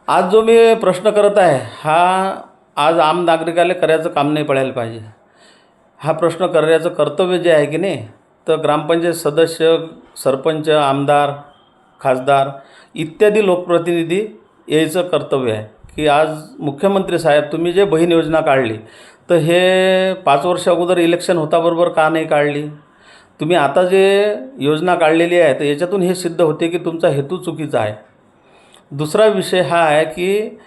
आज जो मी प्रश्न करत आहे हा आज आम नागरिकाला करायचं काम नाही पडायला पाहिजे. हा प्रश्न करण्याचं कर्तव्य जे आहे की नाही, तर ग्रामपंचायत सदस्य, सरपंच, आमदार, खासदार इत्यादी लोकप्रतिनिधी यायचं कर्तव्य आहे की आज मुख्यमंत्री साहेब तुम्ही जे बहीण योजना काढली, तर हे 5 वर्ष अगोदर इलेक्शन होताबरोबर का नाही काढली? तुम्ही आता जे योजना काढलेली आहे तर याच्यातून हे सिद्ध होते की तुमचा हेतू चुकीचा आहे. दुसरा विषय हा आहे की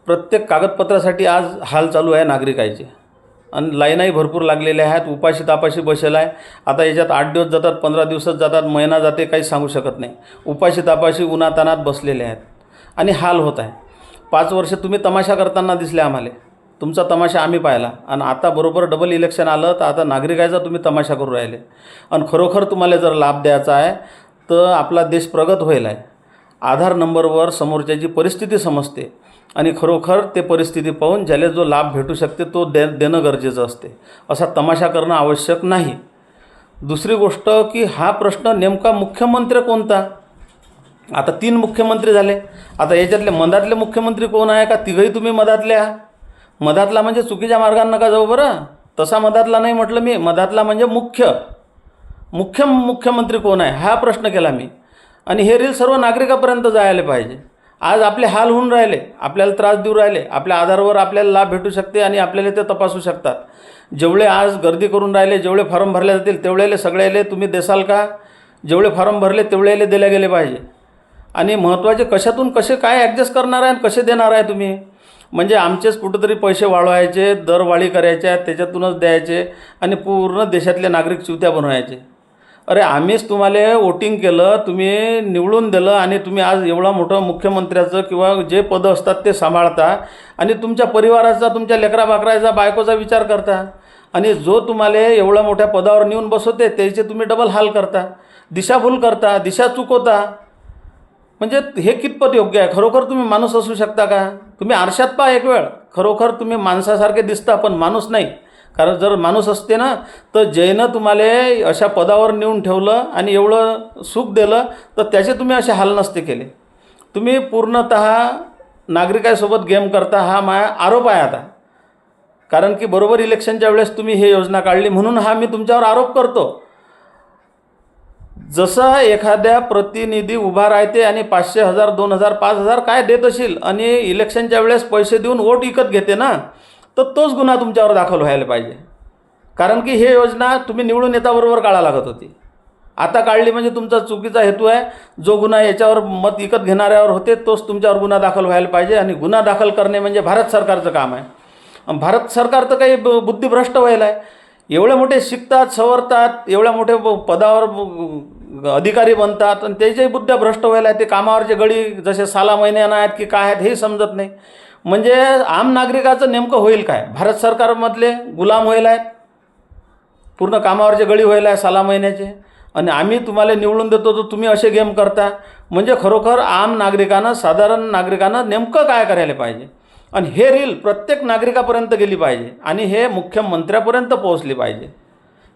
प्रत्येक कागदपत्रासाठी आज हाल चालू आहे नागरिकाचे आणि लाईनही भरपूर लागलेल्या आहेत. उपाशी तापाशी बसेला आहे. आता याच्यात 8 दिवस जातात, 15 दिवसात जातात, महिना जाते, काही सांगू शकत नाही. उपाशी तापाशी उन्हातानात बसलेले आहेत आणि हाल होत आहे. 5 वर्ष तुम्ही तमाशा करताना दिसले आम्हाला. तुमचा तमाशा आम्ही पाहिला आणि आता बरोबर डबल इलेक्शन आलं तर आता नागरिकाचा तुम्ही तमाशा करू राहिले. आणि खरोखर तुम्हाला जर लाभ द्यायचा आहे तर आपला देश प्रगत होईल आहे. आधार नंबरवर समोरच्याची परिस्थिती समजते आणि खरोखर ते परिस्थिती पाहून ज्याला जो लाभ भेटू शकते तो देणं गरजेचं असते. असा तमाशा करणं आवश्यक नाही. दुसरी गोष्ट की हा प्रश्न नेमका मुख्यमंत्री कोणता? आता 3 मुख्यमंत्री झाले. आता याच्यातले मधातले मुख्यमंत्री कोण आहे का? तिघही तुम्ही मधातल्या. मधातला म्हणजे चुकीच्या मार्गाने नका जाऊ बरं. तसा मधातला नाही म्हटलं मी. मधातला म्हणजे मुख्यमंत्री कोण आहे हा प्रश्न केला मी. आणि हे रील सर्व नागरिकापर्यंत जायला पाहिजे. आज आपले हाल होऊन राहिले, आपल्याला त्रास देऊ राहिले. आपल्या आधारावर आपल्याला लाभ भेटू शकते आणि आपल्याला ते तपासू शकतात. जेवढे आज गर्दी करून राहिले, जेवढे फॉर्म भरले जातील तेवढ्याले सगळ्याले तुम्ही देसाल का? जेवढे फॉर्म भरले तेवढ्याले दिले गेले पाहिजे. आणि महत्त्वाचे कशातून कसे काय ॲडजस्ट करणार आहे आणि कसे देणार आहे तुम्ही? म्हणजे आमचेच कुठंतरी पैसे वाढवायचे, दरवाढी करायच्या, त्याच्यातूनच द्यायचे आणि पूर्ण देशातले नागरिक चिवत्या बनवायचे. अरे आम्हीच तुम्हाला वोटिंग केलं, तुम्ही निवडून दिलं आणि तुम्ही आज एवढा मोठं मुख्यमंत्र्याचं किंवा जे पदं असतात ते सांभाळता आणि तुमच्या परिवाराचा, तुमच्या लेकरा-बाकराचा, बायकोचा विचार करता आणि जो तुम्हाला एवढ्या मोठ्या पदावर नेऊन बसवते त्याचे तुम्ही डबल हाल करता, दिशाभूल करता, दिशा चुकवता. म्हणजे हे कितपत योग्य आहे? खरोखर तुम्ही माणूस असू शकता का? तुम्ही आरशात पहा एक वेळ. खरोखर तुम्ही माणसासारखे दिसता पण माणूस नाही. कारण जर माणूस असते ना तर जयनं तुम्हाला अशा पदावर नेऊन ठेवलं आणि एवढं सुख दिलं तर त्याचे तुम्ही असे हाल नसते केले. तुम्ही पूर्णतः नागरिकांसोबत गेम करता हा माझा आरोप आहे आता. कारण की बरोबर इलेक्शनच्या वेळेस तुम्ही हे योजना काढली म्हणून हा मी तुमच्यावर आरोप करतो. जसं एखाद्या प्रतिनिधी उभा राहते आणि 500, 1000, 2000, 5000 काय देत असेल आणि इलेक्शनच्या वेळेस पैसे देऊन वोट विकत घेते ना, तर तोच गुन्हा तुमच्यावर दाखल व्हायला पाहिजे. कारण की हे योजना तुम्ही निवडून येताबरोबर काढा लागत होती. आता काढली म्हणजे तुमचा चुकीचा हेतू आहे. जो गुन्हा याच्यावर मत विकत घेणाऱ्यावर होते तोच तुमच्यावर गुन्हा दाखल व्हायला पाहिजे. आणि गुन्हा दाखल करणे म्हणजे भारत सरकारचं काम आहे. भारत सरकार तर काही बुद्धिभ्रष्ट व्हायला आहे. एवढे मोठे शिकतात, सवरतात, एवढ्या मोठे पदावर अधिकारी बनतात आणि त्याच्याही बुद्ध्या भ्रष्ट व्हायला आहे. ते कामावरचे गडी जसे 6 महिन्यानं आहेत की काय आहेत हेही समजत नाही. म्हणजे आम नागरिकाचं नेमकं होईल काय? भारत सरकारमधले गुलाम व्हायला आहेत, पूर्ण कामावरचे गडी व्हायला आहे 6 महिन्याचे आणि आम्ही तुम्हाला निवडून देतो तर तुम्ही असे गेम करता. म्हणजे खरोखर आम नागरिकानं, साधारण नागरिकानं नेमकं काय करायला पाहिजे? आणि हे रील प्रत्येक नागरिकापर्यंत गेली पाहिजे आणि हे मुख्यमंत्र्यापर्यंत पोहोचली पाहिजे.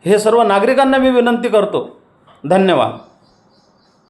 हे सर्व नागरिकांना मी विनंती करतो. धन्यवाद.